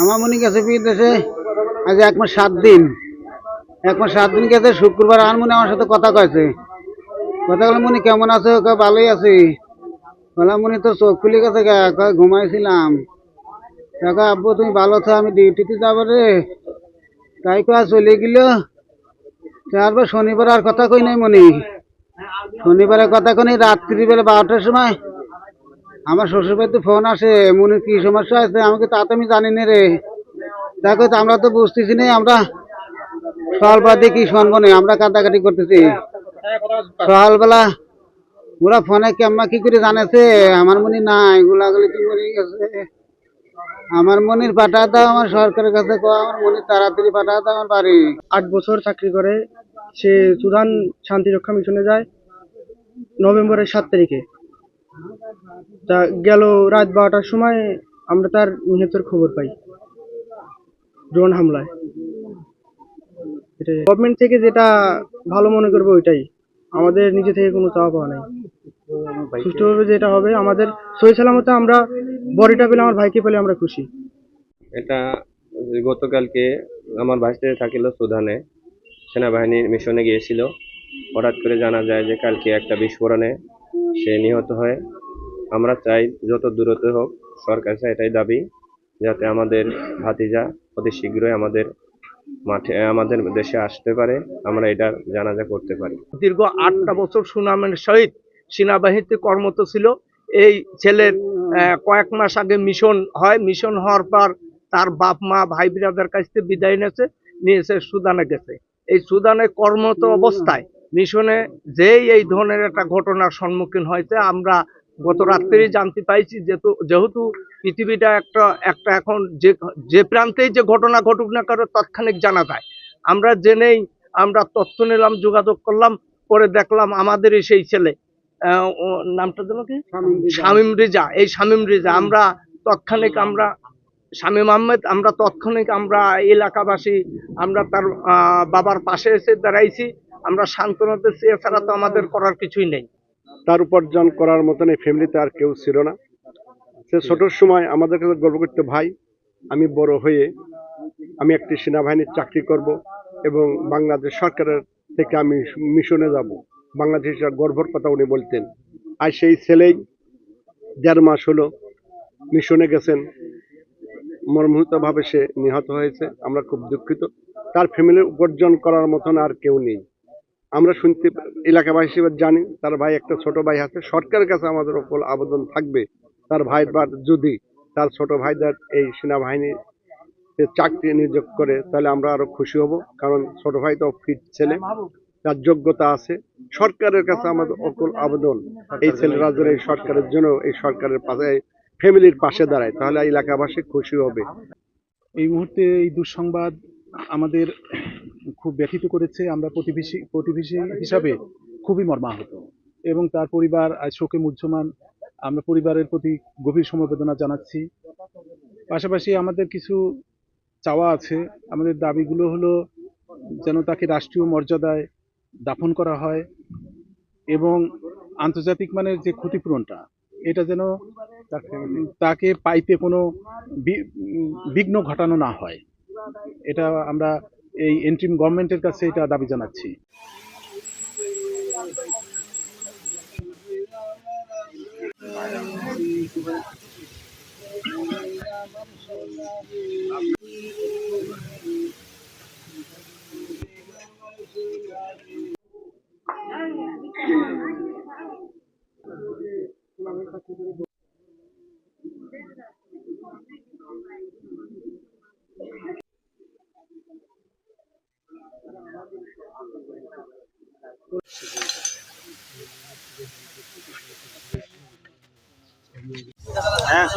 আমার মনে গেছে বিদেশে আজ 1 মাস 7 দিন। 1 মাস 7 দিন গেছে। শুক্রবার আর মনে আমার সাথে কথা কয়েছে। কথা বলে মনে কেমন আছে? ভালোই আছি। বললাম মনে তো চোখ খুলে গেছে গা, ঘুমাইছিলাম। দেখো আব্বু তুমি ভালো আছো, আমি ডিউটিতে যাবো রে। তাই কয়া চলে গেল। তারপর শনিবার আর কথা কই নাই মনে। শনিবারের কথা কই রাত্রিবেলা 12টার সময় আমার শ্বশুর বাড়িতে ফোন আসে, মনে কি সমস্যা আছে আমাকে তা তো আমি জানি না রে। দেখো তো আমরা তো বুঝতেছি না, আমরা সকালবেলা দেখি শুনবো না, আমরা কাটাকাটি করতেছি। সকালবেলা ওরা ফোনে কেমন কি করে জানেছে আমার মনে নাই, গোলাগুলি কি মনে গেছে। আমার মনির পাঠা দাও আমার সরকারের কাছে, আমার মনির তাড়াতাড়ি পাঠা দাও আমার বাড়ি। 8 বছর চাকরি করে সে সুদান শান্তিরক্ষা মিশনে যায় নভেম্বরের 7 তারিখে। তা গেল রাত 12টার সময় আমরা তার নিহতের খবর পাই ড্রোন হামলায়। গভর্নমেন্ট থেকে যেটা ভালো মনে করবে ওইটাই, আমাদের নিজে থেকে কোনো চাওয়া পাওয়া নাই। সুষ্ঠুভাবে যেটা হবে আমাদের সহি সালামতে আমরা বডিটা পেলে, আমার ভাইকে পেলে আমরা খুশি। এটা গতকালকে আমার ভাইস্তে থাকিল সুদানে, সেনাবাহিনীর মিশনে গিয়েছিল। হঠাৎ করে জানা যায় যে কালকে একটা বিস্ফোরণে সে নিহত হয়। আমরা চাই যত দূরত্ব হোক, সরকার চাই এটাই দাবি, যাতে আমাদের ভাতিজা অতি শীঘ্রই আমাদের মাঠে আমাদের দেশে আসতে পারে, আমরা এটার জানাজা করতে পারি। দীর্ঘ 8টা বছর সুনামের সহিত সেনাবাহিনীতে কর্মরত ছিল। এই ছেলের কয়েক মাস আগে মিশন হয়। মিশন হওয়ার পর তার বাপ মা ভাই বিরাদের কাছ থেকে বিদায় নিয়েছে সুদানে গেছে। এই সুদানে কর্মরত অবস্থায় মিশনে যেই এই ধরনের একটা ঘটনার সম্মুখীন হয়েছে, আমরা গত রাত্রেই জানতে পাইছি। যেহেতু পৃথিবীটা একটা এখন যে প্রান্তেই যে ঘটনা ঘটুক না কারো তাৎক্ষণিক জানা যায়। আমরা জেনেই আমরা তথ্য নিলাম, যোগাযোগ করলাম, পরে দেখলাম আমাদেরই সেই ছেলে, নামটা যেন কি, শামীম রেজা। এই শামীম রেজা আমরা শামীম আহমেদ আমরা তৎক্ষণিক আমরা এলাকাবাসী আমরা তার বাবার পাশে এসে দাঁড়াইছি। আমরা সান্ত্বনা দিচ্ছি, এছাড়া তো আমাদের করার কিছুই নেই। তার উপার্জন করার মতন এই ফ্যামিলিতে আর কেউ ছিল না। সে ছোটোর সময় আমাদের কাছে গর্ব করতে, ভাই আমি বড় হয়ে আমি একটি সেনাবাহিনীর চাকরি করব এবং বাংলাদেশ সরকারের থেকে আমি মিশনে যাব, বাংলাদেশের গর্বর কথা উনি বলতেন। আর সেই ছেলেই 1.5 মাস হলো মিশনে গেছেন, মর্মাহতভাবে সে নিহত হয়েছে। আমরা খুব দুঃখিত। তার ফ্যামিলি উপার্জন করার মতন আর কেউ নেই। আমরা শুনতে এলাকাবাসী হিসেবে জানি তার ভাই একটা ছোট ভাই আছে। সরকারের কাছে আমাদের উপর আবেদন থাকবে, তার ভাইবার যদি তার ছোট ভাইদের এই সেনাবাহিনীর চাকরি নিয়োগ করে তাহলে আমরা আরো খুশি হব, কারণ ছোট ভাই তো ফিট ছেলে, তার যোগ্যতা আছে। সরকারের কাছে আমাদের অকুল আবেদন, এই ছেলেরা যেন এই সরকারের জন্য এই সরকারের পাশে ফ্যামিলির পাশে দাঁড়ায়, তাহলে এলাকাবাসী খুশি হবে। এই মুহূর্তে এই দুঃসংবাদ আমাদের খুব ব্যথিত করেছে। আমরা প্রতিবেশী হিসাবে খুবই মর্মাহত এবং তার পরিবার আজ শোকে মুহ্যমান। আমরা পরিবারের প্রতি গভীর সমবেদনা জানাচ্ছি। পাশাপাশি আমাদের কিছু চাওয়া আছে। আমাদের দাবিগুলো হলো যেন তাকে রাষ্ট্রীয় মর্যাদায় দাফন করা হয় এবং আন্তর্জাতিক মানের যে ক্ষতিপূরণটা, এটা যেন তাকে পাইতে কোনো বিঘ্ন ঘটানো না হয়। এটা আমরা এই ইন্টারিম গভর্নমেন্টের কাছে এটা দাবি জানাচ্ছি। হ্যাঁ,